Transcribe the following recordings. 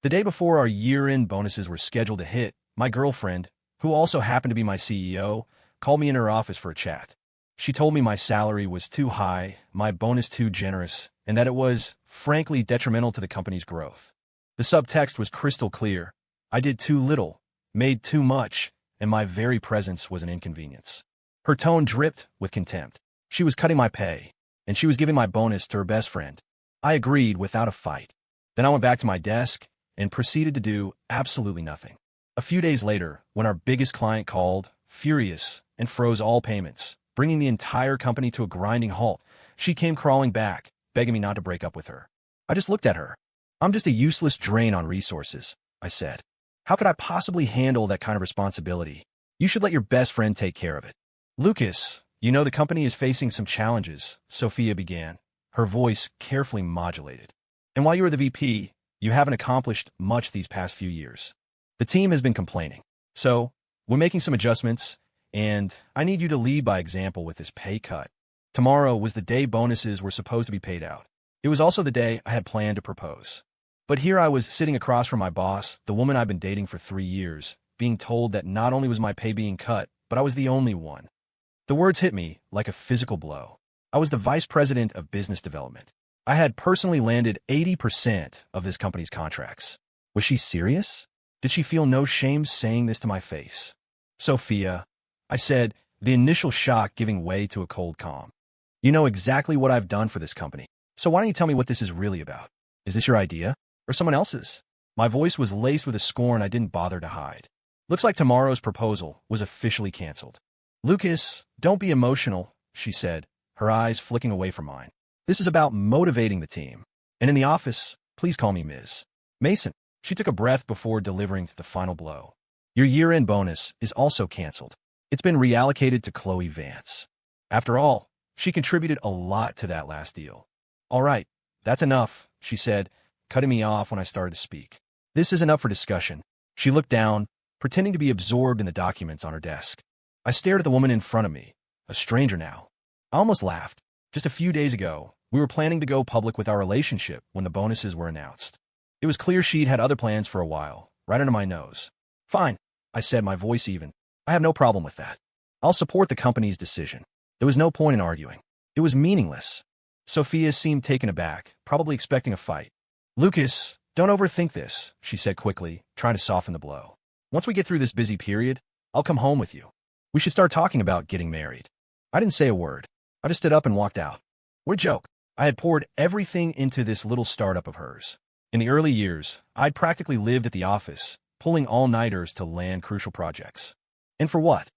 The day before our year-end bonuses were scheduled to hit, my girlfriend, who also happened to be my CEO, called me in her office for a chat. She told me my salary was too high, my bonus too generous, and that it was, frankly, detrimental to the company's growth. The subtext was crystal clear. I did too little, made too much, and my very presence was an inconvenience. Her tone dripped with contempt. She was cutting my pay, and she was giving my bonus to her best friend. I agreed without a fight. Then I went back to my desk and proceeded to do absolutely nothing. A few days later, when our biggest client called, furious, and froze all payments, bringing the entire company to a grinding halt, she came crawling back, begging me not to break up with her. I just looked at her. I'm just a useless drain on resources, I said. How could I possibly handle that kind of responsibility? You should let your best friend take care of it. Lucas, you know the company is facing some challenges, Sophia began, her voice carefully modulated. And while you were the VP, you haven't accomplished much these past few years. The team has been complaining. So, we're making some adjustments, and I need you to lead by example with this pay cut. Tomorrow was the day bonuses were supposed to be paid out. It was also the day I had planned to propose. But here I was sitting across from my boss, the woman I've been dating for 3 years, being told that not only was my pay being cut, but I was the only one. The words hit me like a physical blow. I was the vice president of business development. I had personally landed 80% of this company's contracts. Was she serious? Did she feel no shame saying this to my face? Sophia, I said, the initial shock giving way to a cold calm. You know exactly what I've done for this company. So why don't you tell me what this is really about? Is this your idea? Or someone else's? My voice was laced with a scorn I didn't bother to hide. Looks like tomorrow's proposal was officially canceled. Lucas, don't be emotional, she said, her eyes flicking away from mine. This is about motivating the team. And in the office, please call me Ms. Mason. She took a breath before delivering the final blow. Your year-end bonus is also canceled. It's been reallocated to Chloe Vance. After all, she contributed a lot to that last deal. All right, that's enough, she said, cutting me off when I started to speak. This isn't up for discussion. She looked down, pretending to be absorbed in the documents on her desk. I stared at the woman in front of me, a stranger now. I almost laughed. Just a few days ago, we were planning to go public with our relationship when the bonuses were announced. It was clear she'd had other plans for a while, right under my nose. Fine, I said, my voice even. I have no problem with that. I'll support the company's decision. There was no point in arguing. It was meaningless. Sophia seemed taken aback, probably expecting a fight. Lucas, don't overthink this, she said quickly, trying to soften the blow. Once we get through this busy period, I'll come home with you. We should start talking about getting married. I didn't say a word. I just stood up and walked out. What a joke. I had poured everything into this little startup of hers. In the early years, I'd practically lived at the office, pulling all-nighters to land crucial projects. And for what?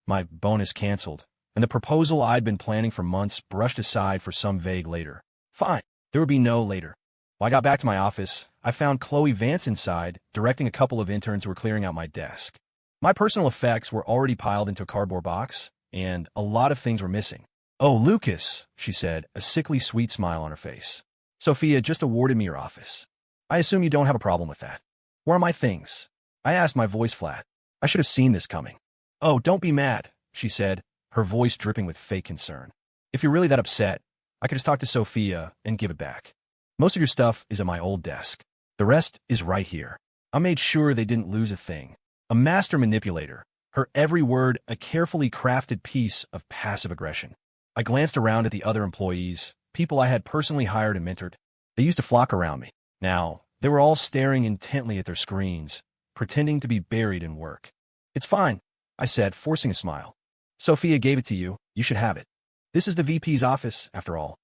My bonus canceled, and the proposal I'd been planning for months brushed aside for some vague later. Fine, there would be no later. When I got back to my office, I found Chloe Vance inside, directing a couple of interns who were clearing out my desk. My personal effects were already piled into a cardboard box, and a lot of things were missing. Oh, Lucas, she said, a sickly sweet smile on her face. Sophia just awarded me your office. I assume you don't have a problem with that. Where are my things? I asked, my voice flat. I should have seen this coming. Oh, don't be mad, she said, her voice dripping with fake concern. If you're really that upset, I could just talk to Sophia and give it back. Most of your stuff is at my old desk. The rest is right here. I made sure they didn't lose a thing. A master manipulator, her every word a carefully crafted piece of passive aggression. I glanced around at the other employees, people I had personally hired and mentored. They used to flock around me. Now, they were all staring intently at their screens, pretending to be buried in work. It's fine, I said, forcing a smile. Sophia gave it to you. You should have it. This is the VP's office, after all.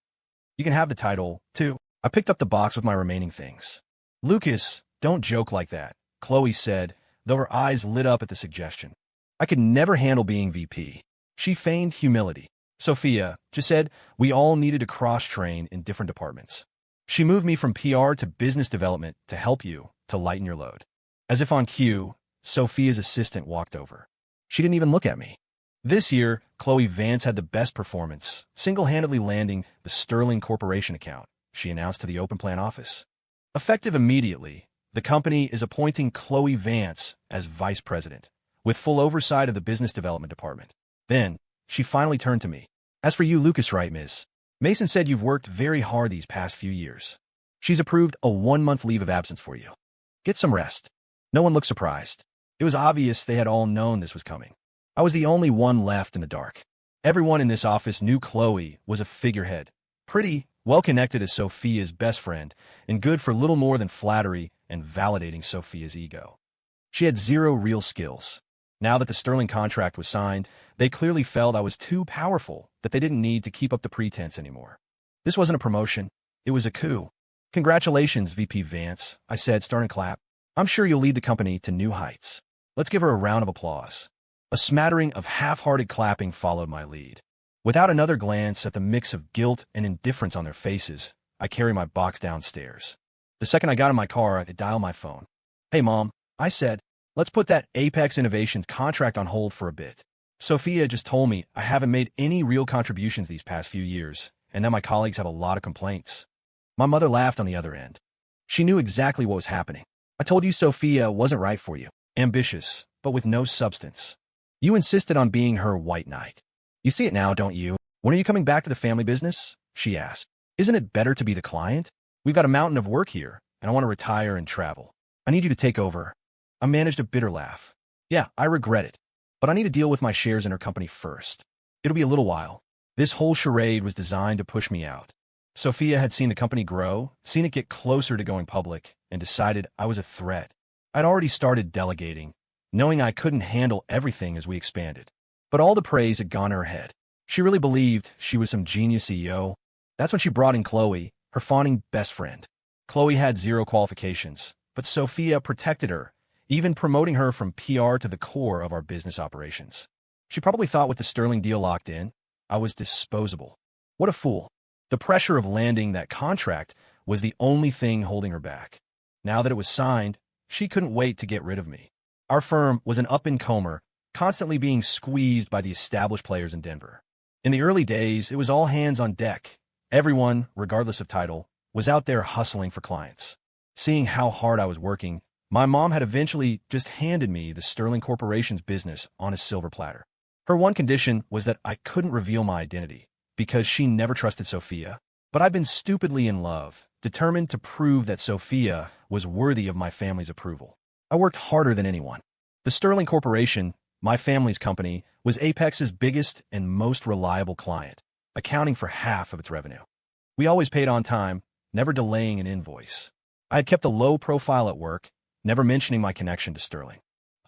You can have the title, too. I picked up the box with my remaining things. Lucas, don't joke like that, Chloe said, though her eyes lit up at the suggestion. I could never handle being VP. She feigned humility. Sophia just said we all needed to cross-train in different departments. She moved me from PR to business development to help you, to lighten your load. As if on cue, Sophia's assistant walked over. She didn't even look at me. This year, Chloe Vance had the best performance, single-handedly landing the Sterling Corporation account, she announced to the open plan office. Effective immediately, the company is appointing Chloe Vance as vice president, with full oversight of the business development department. Then, she finally turned to me. As for you, Lucas, right, Ms. Mason said you've worked very hard these past few years. She's approved a 1-month leave of absence for you. Get some rest. No one looked surprised. It was obvious they had all known this was coming. I was the only one left in the dark. Everyone in this office knew Chloe was a figurehead, pretty, well-connected as Sophia's best friend, and good for little more than flattery and validating Sophia's ego. She had zero real skills. Now that the Sterling contract was signed, they clearly felt I was too powerful, that they didn't need to keep up the pretense anymore. This wasn't a promotion. It was a coup. Congratulations, VP Vance, I said, starting to clap. I'm sure you'll lead the company to new heights. Let's give her a round of applause. A smattering of half-hearted clapping followed my lead. Without another glance at the mix of guilt and indifference on their faces, I carried my box downstairs. The second I got in my car, I dialed my phone. Hey, Mom, I said, let's put that Apex Innovations contract on hold for a bit. Sophia just told me I haven't made any real contributions these past few years, and that my colleagues have a lot of complaints. My mother laughed on the other end. She knew exactly what was happening. I told you Sophia wasn't right for you. Ambitious, but with no substance. You insisted on being her white knight. You see it now, don't you? When are you coming back to the family business? She asked. Isn't it better to be the client? We've got a mountain of work here, and I want to retire and travel. I need you to take over. I managed a bitter laugh. Yeah, I regret it. But I need to deal with my shares in her company first. It'll be a little while. This whole charade was designed to push me out. Sophia had seen the company grow, seen it get closer to going public, and decided I was a threat. I'd already started delegating, knowing I couldn't handle everything as we expanded. But all the praise had gone to her head. She really believed she was some genius CEO. That's when she brought in Chloe, her fawning best friend. Chloe had zero qualifications, but Sophia protected her, even promoting her from PR to the core of our business operations. She probably thought with the Sterling deal locked in, I was disposable. What a fool. The pressure of landing that contract was the only thing holding her back. Now that it was signed, she couldn't wait to get rid of me. Our firm was an up-and-comer, constantly being squeezed by the established players in Denver. In the early days, it was all hands on deck. Everyone, regardless of title, was out there hustling for clients. Seeing how hard I was working, my mom had eventually just handed me the Sterling Corporation's business on a silver platter. Her one condition was that I couldn't reveal my identity, because she never trusted Sophia. But I'd been stupidly in love, determined to prove that Sophia was worthy of my family's approval. I worked harder than anyone. The Sterling Corporation, my family's company, was Apex's biggest and most reliable client, accounting for half of its revenue. We always paid on time, never delaying an invoice. I had kept a low profile at work, never mentioning my connection to Sterling.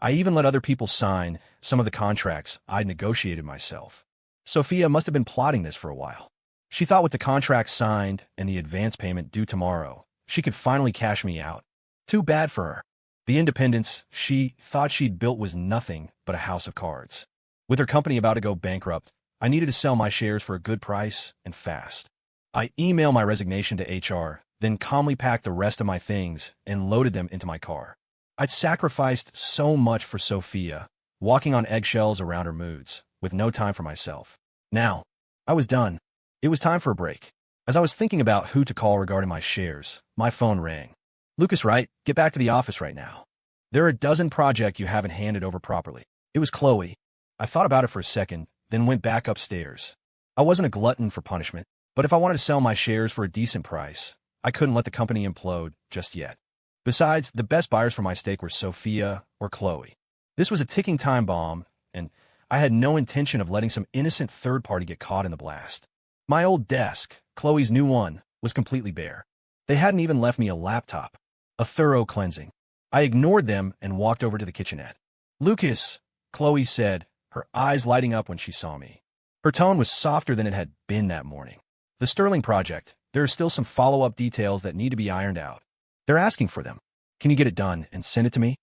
I even let other people sign some of the contracts I'd negotiated myself. Sophia must have been plotting this for a while. She thought with the contract signed and the advance payment due tomorrow, she could finally cash me out. Too bad for her. The independence she thought she'd built was nothing but a house of cards. With her company about to go bankrupt, I needed to sell my shares for a good price and fast. I emailed my resignation to HR, then calmly packed the rest of my things and loaded them into my car. I'd sacrificed so much for Sophia, walking on eggshells around her moods, with no time for myself. Now, I was done. It was time for a break. As I was thinking about who to call regarding my shares, my phone rang. Lucas Wright, get back to the office right now. There are a dozen projects you haven't handed over properly. It was Chloe. I thought about it for a second, then went back upstairs. I wasn't a glutton for punishment, but if I wanted to sell my shares for a decent price, I couldn't let the company implode just yet. Besides, the best buyers for my stake were Sophia or Chloe. This was a ticking time bomb, and I had no intention of letting some innocent third party get caught in the blast. My old desk, Chloe's new one, was completely bare. They hadn't even left me a laptop. A thorough cleansing. I ignored them and walked over to the kitchenette. Lucas, Chloe said, her eyes lighting up when she saw me. Her tone was softer than it had been that morning. The Sterling project, there are still some follow-up details that need to be ironed out. They're asking for them. Can you get it done and send it to me?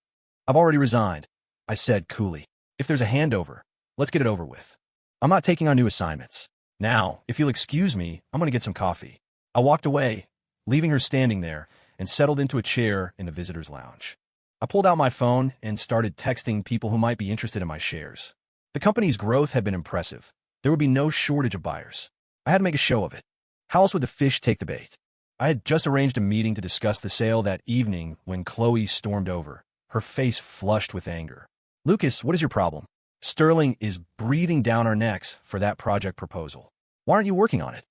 I've already resigned, I said coolly. If there's a handover, let's get it over with. I'm not taking on new assignments. Now, if you'll excuse me, I'm going to get some coffee. I walked away, leaving her standing there, and settled into a chair in the visitor's lounge. I pulled out my phone and started texting people who might be interested in my shares. The company's growth had been impressive. There would be no shortage of buyers. I had to make a show of it. How else would the fish take the bait? I had just arranged a meeting to discuss the sale that evening when Chloe stormed over, her face flushed with anger. Lucas, what is your problem? Sterling is breathing down our necks for that project proposal. Why aren't you working on it?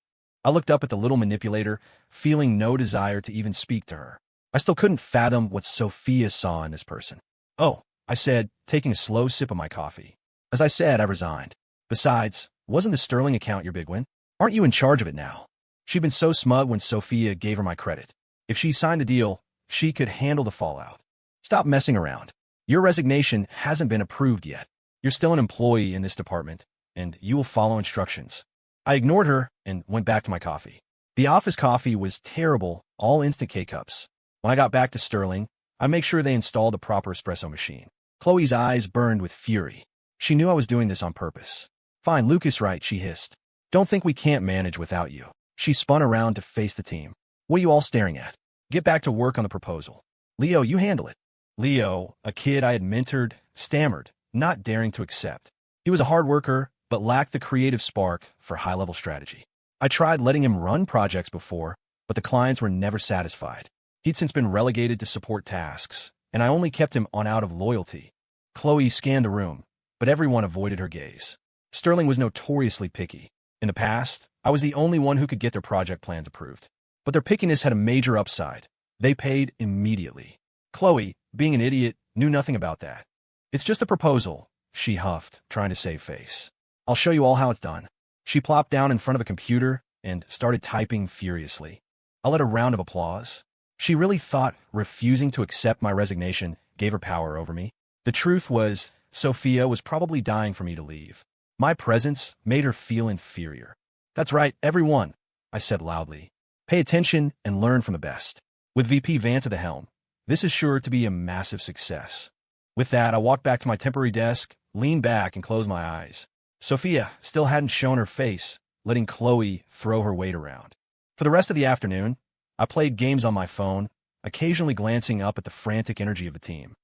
I looked up at the little manipulator, feeling no desire to even speak to her. I still couldn't fathom what Sophia saw in this person. "Oh," I said, taking a slow sip of my coffee. "As I said, I resigned. Besides, wasn't the Sterling account your big win? Aren't you in charge of it now?" She'd been so smug when Sophia gave her my credit. If she signed the deal, she could handle the fallout. "Stop messing around. Your resignation hasn't been approved yet. You're still an employee in this department, and you will follow instructions." I ignored her and went back to my coffee. The office coffee was terrible, all instant K-cups. When I got back to Sterling, I made sure they installed the proper espresso machine. Chloe's eyes burned with fury. She knew I was doing this on purpose. "Fine, Lucas, right," she hissed. "Don't think we can't manage without you." She spun around to face the team. "What are you all staring at? Get back to work on the proposal. Leo, you handle it." Leo, a kid I had mentored, stammered, not daring to accept. He was a hard worker, but lacked the creative spark for high-level strategy. I tried letting him run projects before, but the clients were never satisfied. He'd since been relegated to support tasks, and I only kept him on out of loyalty. Chloe scanned the room, but everyone avoided her gaze. Sterling was notoriously picky. In the past, I was the only one who could get their project plans approved. But their pickiness had a major upside. They paid immediately. Chloe, being an idiot, knew nothing about that. "It's just a proposal," she huffed, trying to save face. "I'll show you all how it's done." She plopped down in front of a computer and started typing furiously. I led a round of applause. She really thought refusing to accept my resignation gave her power over me. The truth was, Sophia was probably dying for me to leave. My presence made her feel inferior. "That's right, everyone," I said loudly. "Pay attention and learn from the best. With VP Vance at the helm, this is sure to be a massive success." With that, I walked back to my temporary desk, leaned back, and closed my eyes. Sophia still hadn't shown her face, letting Chloe throw her weight around. For the rest of the afternoon, I played games on my phone, occasionally glancing up at the frantic energy of the team.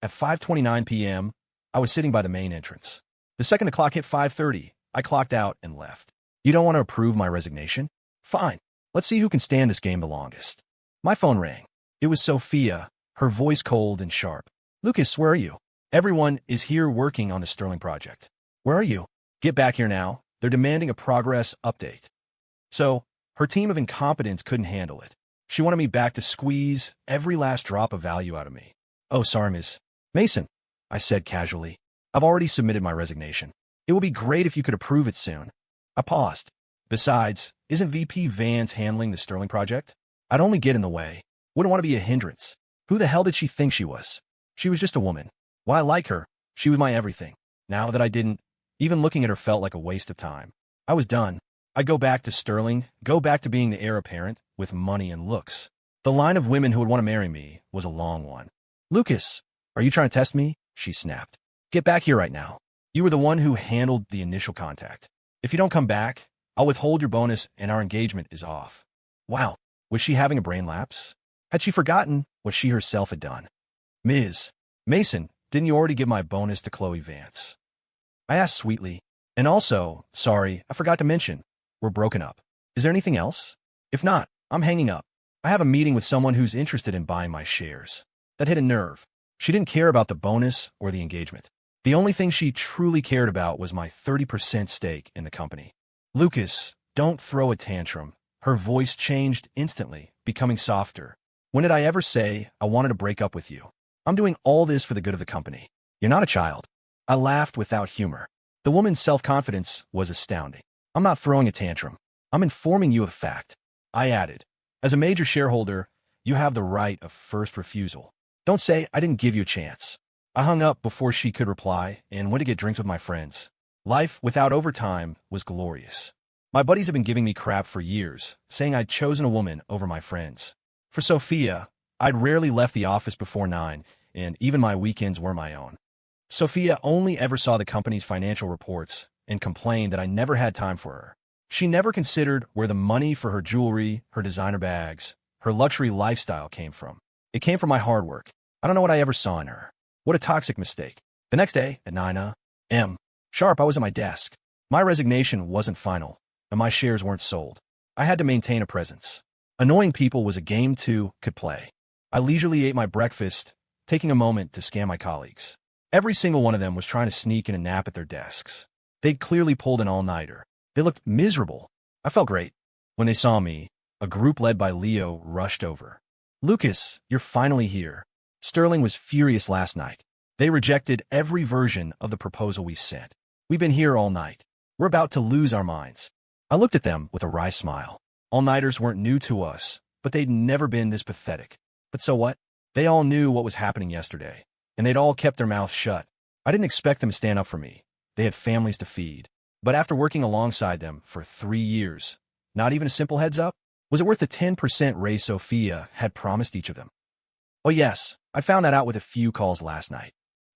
At 5:29 p.m., I was sitting by the main entrance. The second the clock hit 5:30, I clocked out and left. "You don't want to approve my resignation? Fine. Let's see who can stand this game the longest." My phone rang. It was Sophia, her voice cold and sharp. "Lucas, where are you? Everyone is here working on the Sterling project. Where are you? Get back here now. They're demanding a progress update." So, her team of incompetents couldn't handle it. She wanted me back to squeeze every last drop of value out of me. "Oh, sorry, Ms. Mason," I said casually. "I've already submitted my resignation. It will be great if you could approve it soon." I paused. "Besides, isn't VP Vance handling the Sterling project? I'd only get in the way. Wouldn't want to be a hindrance." Who the hell did she think she was? She was just a woman. While I like her, she was my everything. Now that I didn't, even looking at her felt like a waste of time. I was done. I'd go back to Sterling, go back to being the heir apparent, with money and looks. The line of women who would want to marry me was a long one. "Lucas, are you trying to test me?" she snapped. "Get back here right now. You were the one who handled the initial contact. If you don't come back, I'll withhold your bonus and our engagement is off." Wow, was she having a brain lapse? Had she forgotten what she herself had done? "Ms. Mason, didn't you already give my bonus to Chloe Vance?" I asked sweetly. "And also, sorry, I forgot to mention, we're broken up. Is there anything else? If not, I'm hanging up. I have a meeting with someone who's interested in buying my shares." That hit a nerve. She didn't care about the bonus or the engagement. The only thing she truly cared about was my 30% stake in the company. "Lucas, don't throw a tantrum." Her voice changed instantly, becoming softer. "When did I ever say I wanted to break up with you? I'm doing all this for the good of the company. You're not a child." I laughed without humor. The woman's self-confidence was astounding. "I'm not throwing a tantrum. I'm informing you of fact." I added, "As a major shareholder, you have the right of first refusal. Don't say I didn't give you a chance." I hung up before she could reply and went to get drinks with my friends. Life without overtime was glorious. My buddies have been giving me crap for years, saying I'd chosen a woman over my friends. For Sophia, I'd rarely left the office before 9, and even my weekends were my own. Sophia only ever saw the company's financial reports and complained that I never had time for her. She never considered where the money for her jewelry, her designer bags, her luxury lifestyle came from. It came from my hard work. I don't know what I ever saw in her. What a toxic mistake. The next day, at 9 a.m. sharp, I was at my desk. My resignation wasn't final, and my shares weren't sold. I had to maintain a presence. Annoying people was a game too could play. I leisurely ate my breakfast, taking a moment to scan my colleagues. Every single one of them was trying to sneak in a nap at their desks. They'd clearly pulled an all-nighter. They looked miserable. I felt great. When they saw me, a group led by Leo rushed over. Lucas, you're finally here. Sterling was furious last night. They rejected every version of the proposal we sent. We've been here all night. We're about to lose our minds. I looked at them with a wry smile. All-nighters weren't new to us, but they'd never been this pathetic. But so what? They all knew what was happening yesterday, and they'd all kept their mouths shut. I didn't expect them to stand up for me. They had families to feed. But after working alongside them for 3 years, not even a simple heads up? Was it worth the 10% raise Sophia had promised each of them? Oh yes, I found that out with a few calls last night.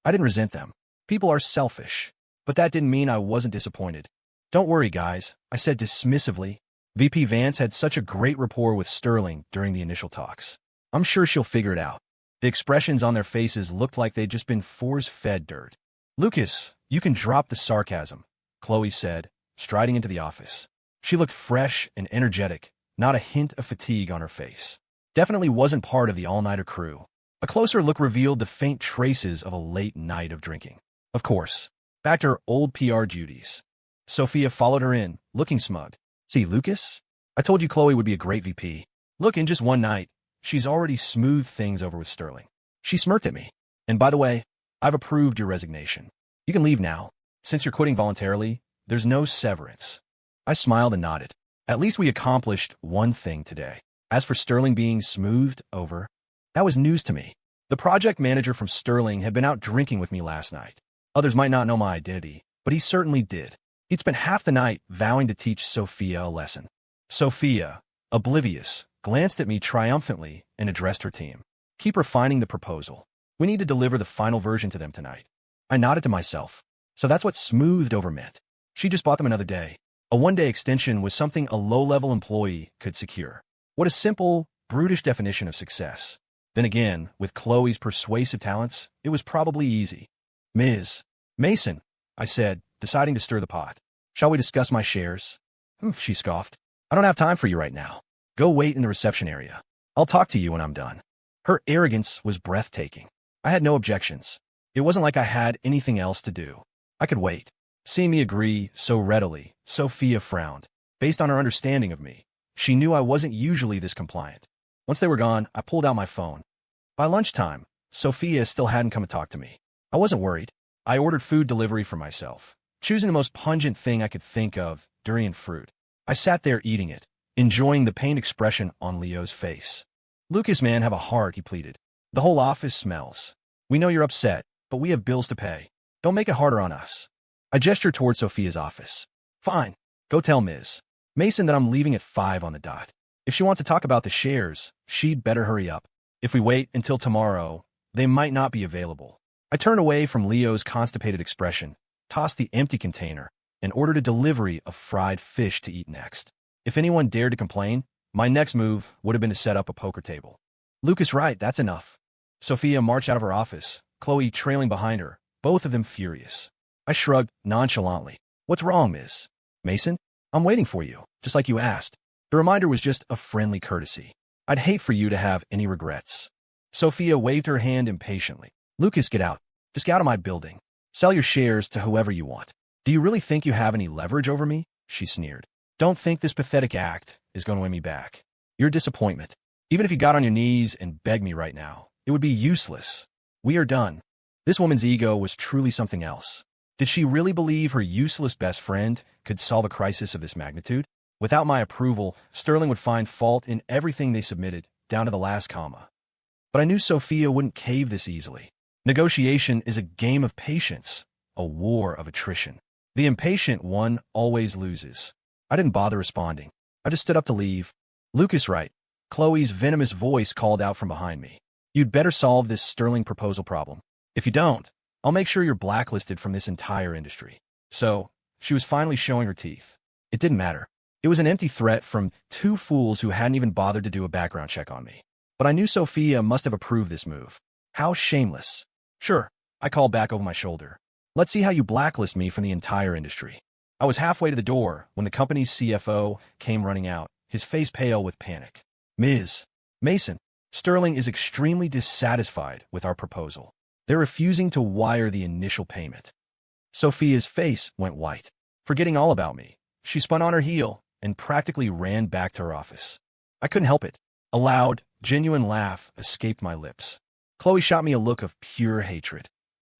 I didn't resent them. People are selfish. But that didn't mean I wasn't disappointed. Don't worry, guys, I said dismissively. VP Vance had such a great rapport with Sterling during the initial talks. I'm sure she'll figure it out. The expressions on their faces looked like they'd just been force-fed dirt. Lucas, you can drop the sarcasm, Chloe said, striding into the office. She looked fresh and energetic, not a hint of fatigue on her face. Definitely wasn't part of the all-nighter crew. A closer look revealed the faint traces of a late night of drinking. Of course, back to her old PR duties. Sophia followed her in, looking smug. See, Lucas? I told you Chloe would be a great VP. Look, in just one night, she's already smoothed things over with Sterling. She smirked at me. And by the way, I've approved your resignation. You can leave now. Since you're quitting voluntarily, there's no severance. I smiled and nodded. At least we accomplished one thing today. As for Sterling being smoothed over, that was news to me. The project manager from Sterling had been out drinking with me last night. Others might not know my identity, but he certainly did. He'd spent half the night vowing to teach Sophia a lesson. Sophia, oblivious, glanced at me triumphantly and addressed her team. Keep refining the proposal. We need to deliver the final version to them tonight. I nodded to myself. So that's what smoothed over meant. She just bought them another day. A one-day extension was something a low-level employee could secure. What a simple, brutish definition of success. Then again, with Chloe's persuasive talents, it was probably easy. Ms. Mason, I said, deciding to stir the pot. Shall we discuss my shares? She scoffed. I don't have time for you right now. Go wait in the reception area. I'll talk to you when I'm done. Her arrogance was breathtaking. I had no objections. It wasn't like I had anything else to do. I could wait. Seeing me agree so readily, Sophia frowned. Based on her understanding of me, she knew I wasn't usually this compliant. Once they were gone, I pulled out my phone. By lunchtime, Sophia still hadn't come to talk to me. I wasn't worried. I ordered food delivery for myself, choosing the most pungent thing I could think of, durian fruit. I sat there eating it, enjoying the pained expression on Leo's face. Lucas, man, have a heart, he pleaded. The whole office smells. We know you're upset, but we have bills to pay. Don't make it harder on us. I gestured toward Sophia's office. Fine. Go tell Ms. Mason that I'm leaving at 5 on the dot. If she wants to talk about the shares, she'd better hurry up. If we wait until tomorrow, they might not be available. I turned away from Leo's constipated expression, tossed the empty container, and ordered a delivery of fried fish to eat next. If anyone dared to complain, my next move would have been to set up a poker table. Lucas, right, that's enough. Sophia marched out of her office, Chloe trailing behind her, both of them furious. I shrugged nonchalantly. What's wrong, Ms. Mason? I'm waiting for you, just like you asked. The reminder was just a friendly courtesy. I'd hate for you to have any regrets. Sophia waved her hand impatiently. Lucas, get out. Just get out of my building. Sell your shares to whoever you want. Do you really think you have any leverage over me? She sneered. Don't think this pathetic act is going to win me back. You're a disappointment. Even if you got on your knees and begged me right now, it would be useless. We are done. This woman's ego was truly something else. Did she really believe her useless best friend could solve a crisis of this magnitude? Without my approval, Sterling would find fault in everything they submitted, down to the last comma. But I knew Sophia wouldn't cave this easily. Negotiation is a game of patience, a war of attrition. The impatient one always loses. I didn't bother responding. I just stood up to leave. Lucas, right. Chloe's venomous voice called out from behind me. You'd better solve this Sterling proposal problem. If you don't, I'll make sure you're blacklisted from this entire industry. So, she was finally showing her teeth. It didn't matter. It was an empty threat from 2 fools who hadn't even bothered to do a background check on me. But I knew Sophia must have approved this move. How shameless. Sure, I called back over my shoulder. Let's see how you blacklist me from the entire industry. I was halfway to the door when the company's CFO came running out, his face pale with panic. Ms. Mason, Sterling is extremely dissatisfied with our proposal. They're refusing to wire the initial payment. Sophia's face went white. Forgetting all about me, she spun on her heel and practically ran back to her office. I couldn't help it. A loud, genuine laugh escaped my lips. Chloe shot me a look of pure hatred.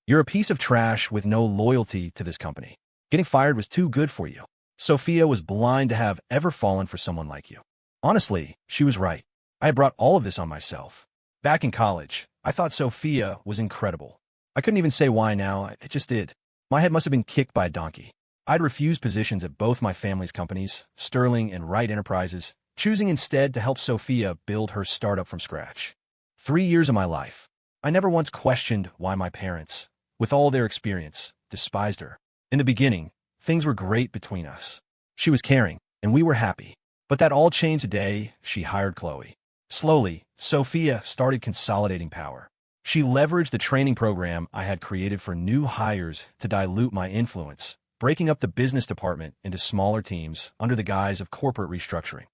You're a piece of trash with no loyalty to this company. Getting fired was too good for you. Sophia was blind to have ever fallen for someone like you. Honestly, she was right. I had brought all of this on myself. Back in college, I thought Sophia was incredible. I couldn't even say why now, it just did. My head must have been kicked by a donkey. I'd refused positions at both my family's companies, Sterling and Wright Enterprises, choosing instead to help Sophia build her startup from scratch. 3 years of my life. I never once questioned why my parents, with all their experience, despised her. In the beginning, things were great between us. She was caring, and we were happy. But that all changed the day she hired Chloe. Slowly, Sophia started consolidating power. She leveraged the training program I had created for new hires to dilute my influence, breaking up the business department into smaller teams under the guise of corporate restructuring.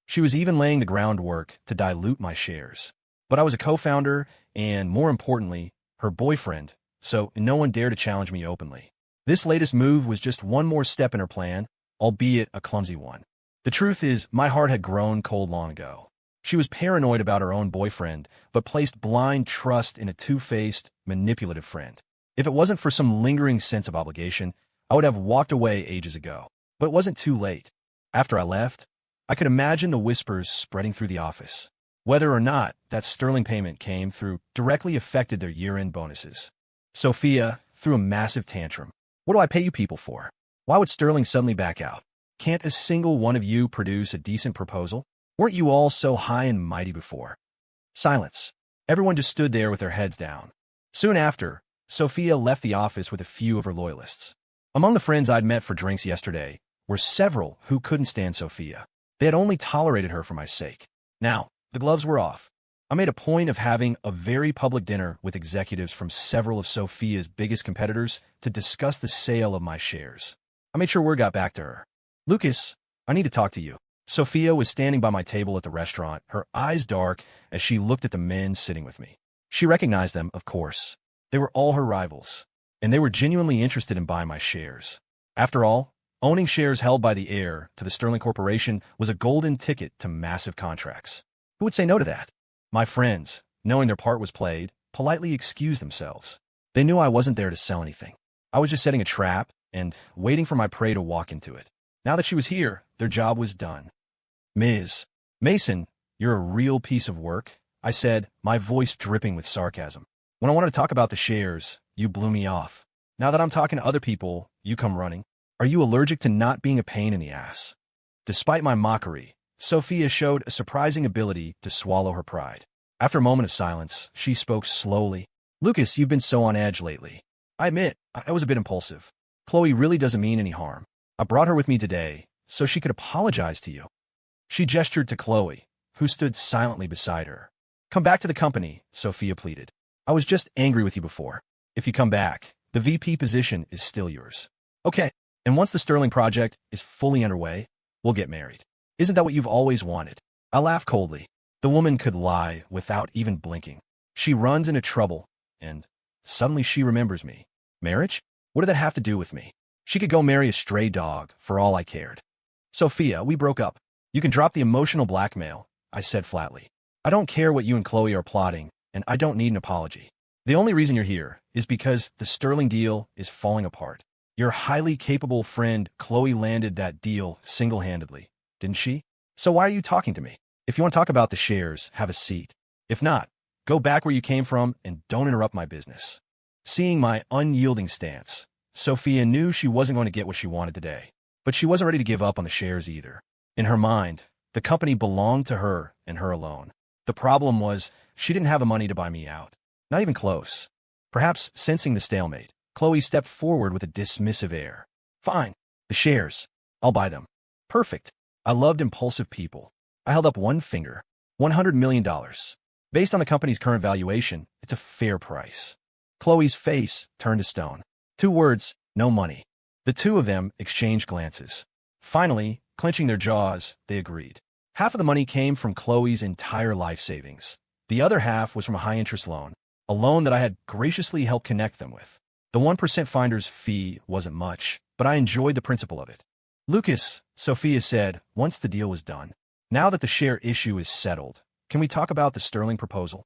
She was even laying the groundwork to dilute my shares. But I was a co-founder and, more importantly, her boyfriend, so no one dared to challenge me openly. This latest move was just one more step in her plan, albeit a clumsy one. The truth is, my heart had grown cold long ago. She was paranoid about her own boyfriend, but placed blind trust in a two-faced, manipulative friend. If it wasn't for some lingering sense of obligation, I would have walked away ages ago. But it wasn't too late. After I left, I could imagine the whispers spreading through the office. Whether or not that Sterling payment came through directly affected their year-end bonuses. Sophia threw a massive tantrum. What do I pay you people for? Why would Sterling suddenly back out? Can't a single one of you produce a decent proposal? Weren't you all so high and mighty before? Silence. Everyone just stood there with their heads down. Soon after, Sophia left the office with a few of her loyalists. Among the friends I'd met for drinks yesterday were several who couldn't stand Sophia. They had only tolerated her for my sake. Now, the gloves were off. I made a point of having a very public dinner with executives from several of Sophia's biggest competitors to discuss the sale of my shares. I made sure word got back to her. Lucas, I need to talk to you. Sophia was standing by my table at the restaurant, her eyes dark as she looked at the men sitting with me. She recognized them, of course. They were all her rivals, and they were genuinely interested in buying my shares. After all, owning shares held by the heir to the Sterling Corporation was a golden ticket to massive contracts. Who would say no to that? My friends, knowing their part was played, politely excused themselves. They knew I wasn't there to sell anything. I was just setting a trap and waiting for my prey to walk into it. Now that she was here, their job was done. Ms. Mason, you're a real piece of work, I said, my voice dripping with sarcasm. When I wanted to talk about the shares, you blew me off. Now that I'm talking to other people, you come running. Are you allergic to not being a pain in the ass? Despite my mockery, Sophia showed a surprising ability to swallow her pride. After a moment of silence, she spoke slowly. Lucas, you've been so on edge lately. I admit, I was a bit impulsive. Chloe really doesn't mean any harm. I brought her with me today so she could apologize to you. She gestured to Chloe, who stood silently beside her. Come back to the company, Sophia pleaded. I was just angry with you before. If you come back, the VP position is still yours. Okay, and once the Sterling project is fully underway, we'll get married. Isn't that what you've always wanted? I laughed coldly. The woman could lie without even blinking. She runs into trouble, and suddenly she remembers me. Marriage? What did that have to do with me? She could go marry a stray dog for all I cared. Sophia, we broke up. You can drop the emotional blackmail, I said flatly. I don't care what you and Chloe are plotting, and I don't need an apology. The only reason you're here is because the Sterling deal is falling apart. Your highly capable friend Chloe landed that deal single-handedly, didn't she? So why are you talking to me? If you want to talk about the shares, have a seat. If not, go back where you came from and don't interrupt my business. Seeing my unyielding stance, Sophia knew she wasn't going to get what she wanted today, but she wasn't ready to give up on the shares either. In her mind, the company belonged to her and her alone. The problem was, she didn't have the money to buy me out. Not even close. Perhaps sensing the stalemate, Chloe stepped forward with a dismissive air. Fine. The shares. I'll buy them. Perfect. I loved impulsive people. I held up one finger. $100 million. Based on the company's current valuation, it's a fair price. Chloe's face turned to stone. 2 words, no money. The two of them exchanged glances. Finally, clenching their jaws, they agreed. Half of the money came from Chloe's entire life savings. The other half was from a high-interest loan, a loan that I had graciously helped connect them with. The 1% finder's fee wasn't much, but I enjoyed the principle of it. Lucas, Sophia said, once the deal was done. Now that the share issue is settled, can we talk about the Sterling proposal?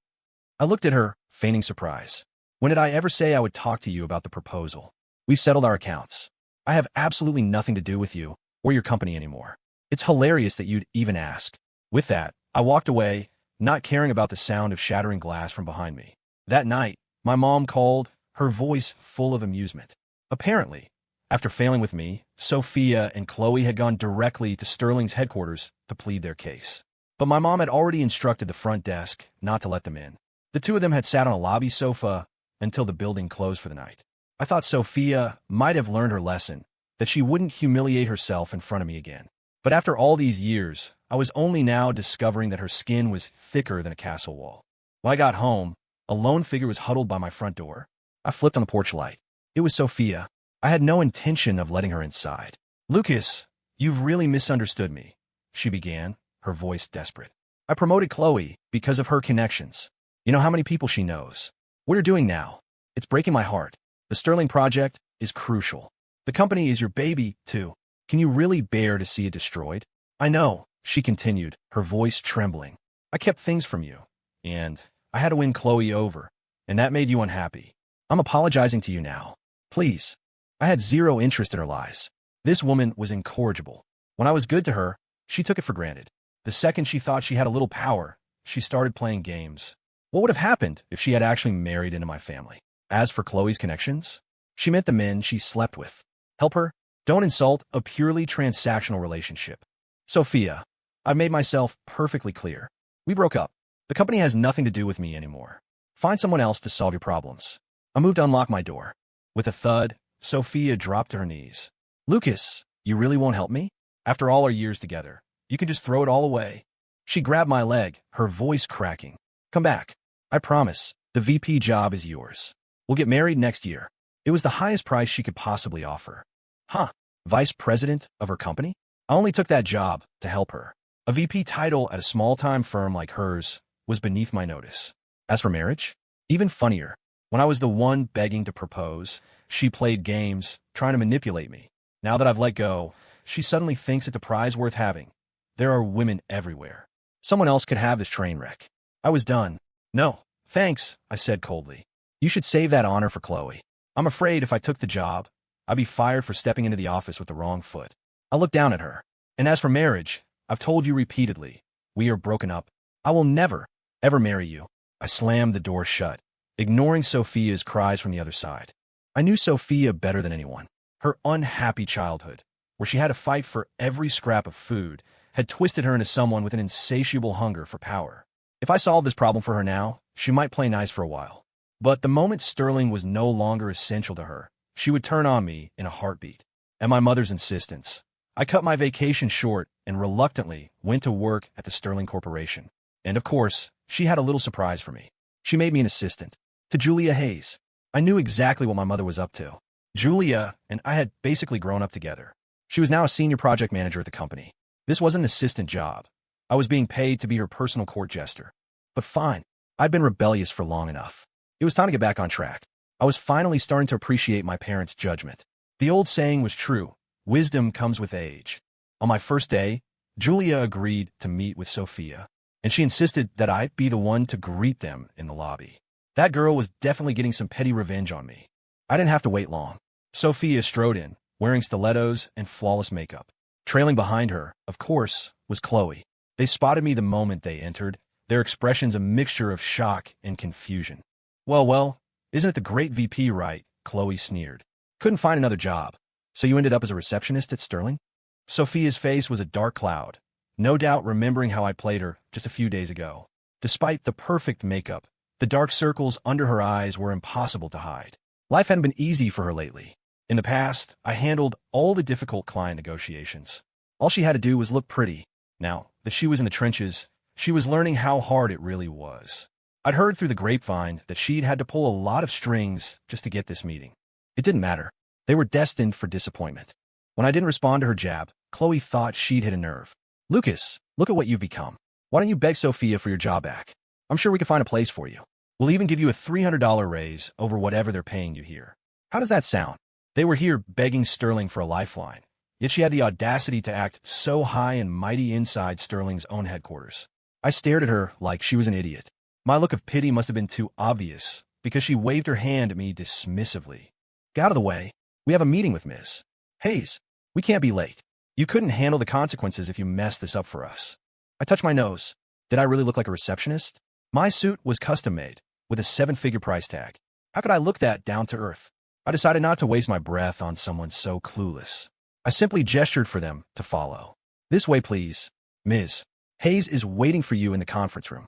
I looked at her, feigning surprise. When did I ever say I would talk to you about the proposal? We've settled our accounts. I have absolutely nothing to do with you or your company anymore. It's hilarious that you'd even ask. With that, I walked away, not caring about the sound of shattering glass from behind me. That night, my mom called, her voice full of amusement. Apparently, after failing with me, Sophia and Chloe had gone directly to Sterling's headquarters to plead their case. But my mom had already instructed the front desk not to let them in. The two of them had sat on a lobby sofa until the building closed for the night. I thought Sophia might have learned her lesson, that she wouldn't humiliate herself in front of me again. But after all these years, I was only now discovering that her skin was thicker than a castle wall. When I got home, a lone figure was huddled by my front door. I flipped on the porch light. It was Sophia. I had no intention of letting her inside. "Lucas, you've really misunderstood me," she began, her voice desperate. "I promoted Chloe because of her connections. You know how many people she knows. What you're doing now, it's breaking my heart. The Sterling project is crucial. The company is your baby, too. Can you really bear to see it destroyed?" "I know," she continued, her voice trembling. "I kept things from you, and I had to win Chloe over, and that made you unhappy. I'm apologizing to you now. Please." I had zero interest in her lies. This woman was incorrigible. When I was good to her, she took it for granted. The second she thought she had a little power, she started playing games. What would have happened if she had actually married into my family? As for Chloe's connections, she meant the men she slept with. Help her? Don't insult a purely transactional relationship. Sophia, I've made myself perfectly clear. We broke up. The company has nothing to do with me anymore. Find someone else to solve your problems. I moved to unlock my door. With a thud, Sophia dropped to her knees. "Lucas, you really won't help me? After all our years together, you can just throw it all away." She grabbed my leg, her voice cracking. "Come back. I promise, the VP job is yours. We'll get married next year." It was the highest price she could possibly offer. Huh, vice president of her company? I only took that job to help her. A VP title at a small-time firm like hers was beneath my notice. As for marriage, even funnier. When I was the one begging to propose, she played games, trying to manipulate me. Now that I've let go, she suddenly thinks it's a prize worth having. There are women everywhere. Someone else could have this train wreck. I was done. "No, thanks," I said coldly. "You should save that honor for Chloe. I'm afraid if I took the job, I'd be fired for stepping into the office with the wrong foot." I looked down at her. "And as for marriage, I've told you repeatedly, we are broken up. I will never, ever marry you." I slammed the door shut, ignoring Sophia's cries from the other side. I knew Sophia better than anyone. Her unhappy childhood, where she had to fight for every scrap of food, had twisted her into someone with an insatiable hunger for power. If I solved this problem for her now, she might play nice for a while. But the moment Sterling was no longer essential to her, she would turn on me in a heartbeat. At my mother's insistence, I cut my vacation short and reluctantly went to work at the Sterling Corporation. And of course, she had a little surprise for me. She made me an assistant to Julia Hayes. I knew exactly what my mother was up to. Julia and I had basically grown up together. She was now a senior project manager at the company. This wasn't an assistant job. I was being paid to be her personal court jester. But fine, I'd been rebellious for long enough. It was time to get back on track. I was finally starting to appreciate my parents' judgment. The old saying was true: wisdom comes with age. On my first day, Julia agreed to meet with Sophia, and she insisted that I be the one to greet them in the lobby. That girl was definitely getting some petty revenge on me. I didn't have to wait long. Sophia strode in, wearing stilettos and flawless makeup. Trailing behind her, of course, was Chloe. They spotted me the moment they entered, their expressions a mixture of shock and confusion. Well, isn't it the great VP, right?" Chloe sneered. "Couldn't find another job. So you ended up as a receptionist at Sterling?" Sophia's face was a dark cloud, no doubt remembering how I played her just a few days ago. Despite the perfect makeup, the dark circles under her eyes were impossible to hide. Life hadn't been easy for her lately. In the past, I handled all the difficult client negotiations. All she had to do was look pretty. Now that she was in the trenches, she was learning how hard it really was. I'd heard through the grapevine that she'd had to pull a lot of strings just to get this meeting. It didn't matter. They were destined for disappointment. When I didn't respond to her jab, Chloe thought she'd hit a nerve. "Lucas, look at what you've become. Why don't you beg Sophia for your job back? I'm sure we can find a place for you. We'll even give you a $300 raise over whatever they're paying you here." How does that sound? They were here begging Sterling for a lifeline, yet she had the audacity to act so high and mighty inside Sterling's own headquarters. I stared at her like she was an idiot. My look of pity must have been too obvious, because she waved her hand at me dismissively. Get out of the way. We have a meeting with Ms. Hayes. We can't be late. You couldn't handle the consequences if you messed this up for us. I touched my nose. Did I really look like a receptionist? My suit was custom-made, with a 7-figure price tag. How could I look that down to earth? I decided not to waste my breath on someone so clueless. I simply gestured for them to follow. This way, please. Ms. Hayes is waiting for you in the conference room.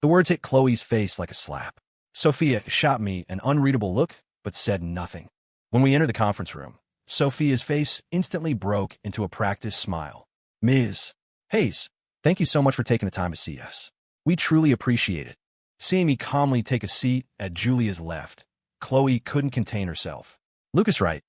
The words hit Chloe's face like a slap. Sophia shot me an unreadable look, but said nothing. When we entered the conference room, Sophia's face instantly broke into a practiced smile. Ms. Hayes, thank you so much for taking the time to see us. We truly appreciate it. Seeing me calmly take a seat at Julia's left, Chloe couldn't contain herself. Lucas, right?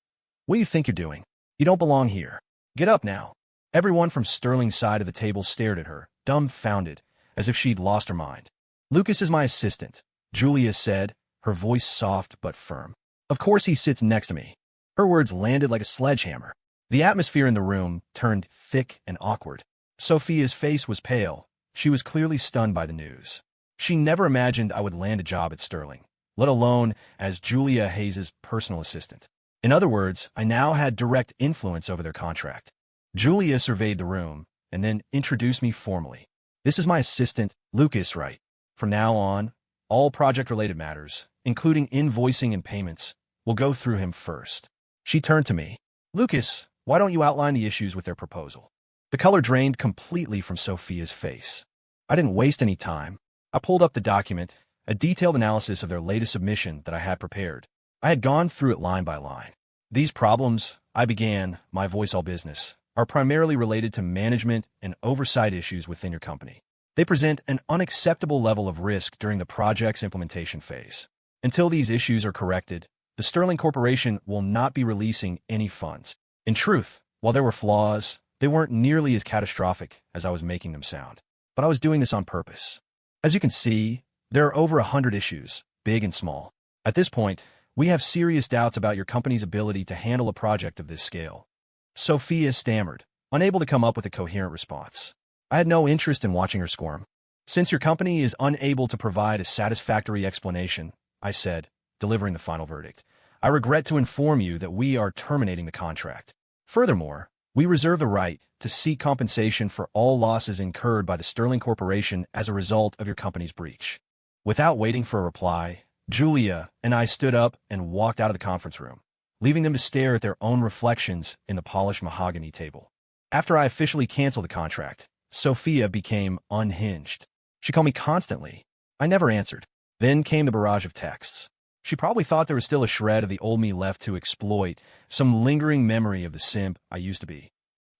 What do you think you're doing? You don't belong here. Get up now. Everyone from Sterling's side of the table stared at her, dumbfounded, as if she'd lost her mind. Lucas is my assistant, Julia said, her voice soft but firm. Of course he sits next to me. Her words landed like a sledgehammer. The atmosphere in the room turned thick and awkward. Sophia's face was pale. She was clearly stunned by the news. She never imagined I would land a job at Sterling, let alone as Julia Hayes' personal assistant. In other words, I now had direct influence over their contract. Julia surveyed the room and then introduced me formally. This is my assistant, Lucas Wright. From now on, all project-related matters, including invoicing and payments, will go through him first. She turned to me. Lucas, why don't you outline the issues with their proposal? The color drained completely from Sophia's face. I didn't waste any time. I pulled up the document, a detailed analysis of their latest submission that I had prepared. I had gone through it line by line. These problems, I began, my voice all business, are primarily related to management and oversight issues within your company. They present an unacceptable level of risk during the project's implementation phase. Until these issues are corrected, the Sterling Corporation will not be releasing any funds. In truth, while there were flaws, they weren't nearly as catastrophic as I was making them sound. But I was doing this on purpose. As you can see, there are over 100 issues, big and small. At this point, we have serious doubts about your company's ability to handle a project of this scale. Sophia stammered, unable to come up with a coherent response. I had no interest in watching her squirm. Since your company is unable to provide a satisfactory explanation, I said, delivering the final verdict, I regret to inform you that we are terminating the contract. Furthermore, we reserve the right to seek compensation for all losses incurred by the Sterling Corporation as a result of your company's breach. Without waiting for a reply, Julia and I stood up and walked out of the conference room, leaving them to stare at their own reflections in the polished mahogany table. After I officially canceled the contract, Sophia became unhinged. She called me constantly. I never answered. Then came the barrage of texts. She probably thought there was still a shred of the old me left to exploit, some lingering memory of the simp I used to be.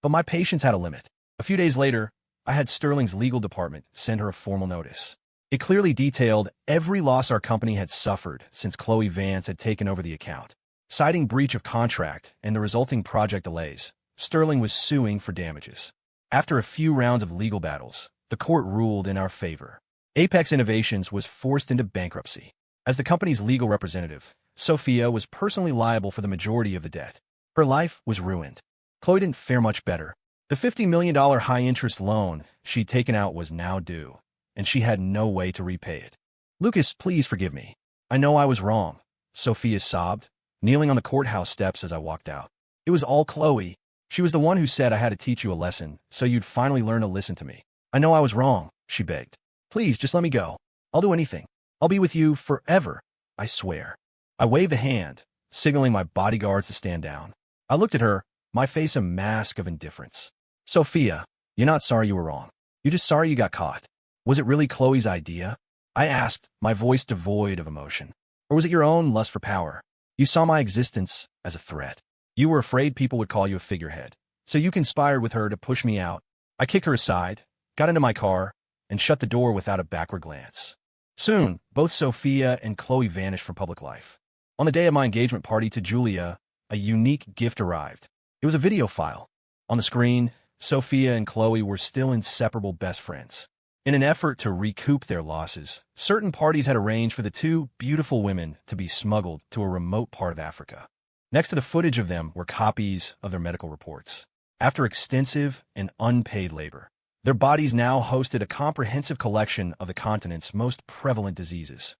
But my patience had a limit. A few days later, I had Sterling's legal department send her a formal notice. It clearly detailed every loss our company had suffered since Chloe Vance had taken over the account. Citing breach of contract and the resulting project delays, Sterling was suing for damages. After a few rounds of legal battles, the court ruled in our favor. Apex Innovations was forced into bankruptcy. As the company's legal representative, Sophia was personally liable for the majority of the debt. Her life was ruined. Chloe didn't fare much better. The $50 million high-interest loan she'd taken out was now due, and she had no way to repay it. Lucas, please forgive me. I know I was wrong, Sophia sobbed, kneeling on the courthouse steps as I walked out. It was all Chloe. She was the one who said I had to teach you a lesson so you'd finally learn to listen to me. I know I was wrong, she begged. Please, just let me go. I'll do anything. I'll be with you forever, I swear. I waved a hand, signaling my bodyguards to stand down. I looked at her, my face a mask of indifference. Sophia, you're not sorry you were wrong. You're just sorry you got caught. Was it really Chloe's idea? I asked, my voice devoid of emotion. Or was it your own lust for power? You saw my existence as a threat. You were afraid people would call you a figurehead, so you conspired with her to push me out. I kicked her aside, got into my car, and shut the door without a backward glance. Soon, both Sophia and Chloe vanished from public life. On the day of my engagement party to Julia, a unique gift arrived. It was a video file. On the screen, Sophia and Chloe were still inseparable best friends. In an effort to recoup their losses, certain parties had arranged for the two beautiful women to be smuggled to a remote part of Africa. Next to the footage of them were copies of their medical reports. After extensive and unpaid labor, Their bodies now hosted a comprehensive collection of the continent's most prevalent diseases.